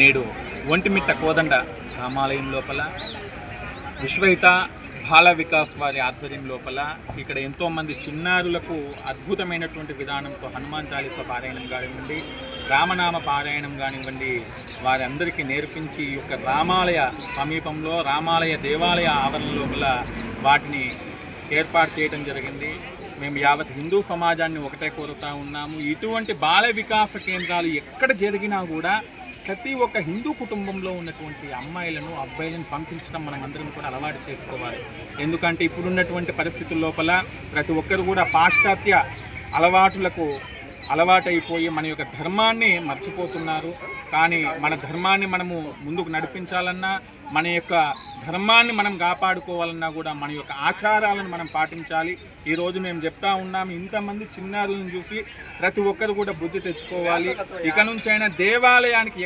నేడు ఒంటిమిట్ట కోదండ రామాలయం లోపల విశ్వహిత బాల వికాస్ వారి ఆధ్వర్యం లోపల ఇక్కడ ఎంతోమంది చిన్నారులకు అద్భుతమైనటువంటి విధానంతో హనుమాన్ చాలీసా పారాయణం కానివ్వండి, రామనామ పారాయణం కానివ్వండి, వారందరికీ నేర్పించి ఈ యొక్క రామాలయ సమీపంలో రామాలయ దేవాలయ ఆవరణ లోపల వాటిని ఏర్పాటు చేయడం జరిగింది. మేము యావత్ హిందూ సమాజాన్ని ఒకటే కోరుతూ ఉన్నాము. ఇటువంటి బాల వికాస కేంద్రాలు ఎక్కడ జరిగినా కూడా ప్రతి ఒక్క హిందూ కుటుంబంలో ఉన్నటువంటి అమ్మాయిలను అబ్బాయిలను పంపించడం మనం అందరం కూడా అలవాటు చేసుకోవాలి. ఎందుకంటే ఇప్పుడున్నటువంటి పరిస్థితుల లోపల ప్రతి ఒక్కరు కూడా పాశ్చాత్య అలవాటైపోయి మన యొక్క ధర్మాన్ని మర్చిపోతున్నారు. కానీ మన ధర్మాన్ని మనము ముందుకు నడిపించాలన్నా, మన యొక్క ధర్మాన్ని మనం కాపాడుకోవాలన్నా కూడా మన యొక్క ఆచారాలను మనం పాటించాలి. ఈరోజు మేము చెప్తా ఉన్నాము, ఇంతమంది చిన్నారులను చూసి ప్రతి ఒక్కరు కూడా బుద్ధి తెచ్చుకోవాలి. ఇక నుంచైనా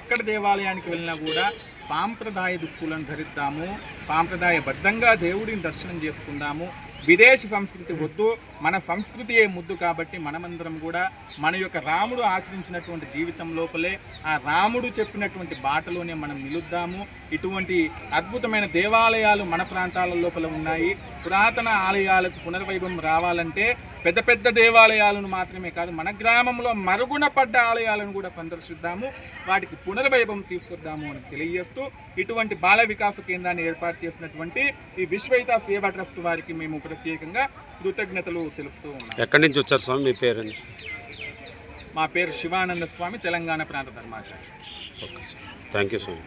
ఎక్కడ దేవాలయానికి వెళ్ళినా కూడా సాంప్రదాయ దుస్తులను ధరిద్దాము, సాంప్రదాయబద్ధంగా దేవుడిని దర్శనం చేసుకుందాము. విదేశీ సంస్కృతి వద్దు, మన సంస్కృతియే ముద్దు. కాబట్టి మనమందరం కూడా మన యొక్క రాముడు ఆచరించినటువంటి జీవితం లోపలే, ఆ రాముడు చెప్పినటువంటి బాటలోనే మనం నిలుద్దాము. ఇటువంటి అద్భుతమైన దేవాలయాలు మన ప్రాంతాల లోపల ఉన్నాయి. పురాతన ఆలయాలకు పునర్వైభవం రావాలంటే పెద్ద పెద్ద దేవాలయాలను మాత్రమే కాదు, మన గ్రామంలో మరుగున పడ్డ ఆలయాలను కూడా సందర్శిద్దాము, వాటికి పునర్వైభవం తీసుకొద్దాము అని తెలియజేస్తూ ఇటువంటి బాల వికాస కేంద్రాన్ని ఏర్పాటు చేసినటువంటి ఈ విశ్వహిత సేవా ట్రస్ట్ వారికి మేము ప్రత్యేకంగా కృతజ్ఞతలు తెలుపుతూ ఉన్నాం. ఎక్కడి నుంచి వచ్చారు స్వామి, మీ పేరు? మా పేరు శివానంద స్వామి, తెలంగాణ ప్రాంత ధర్మాచారి. Okay sir, thank you Swamy.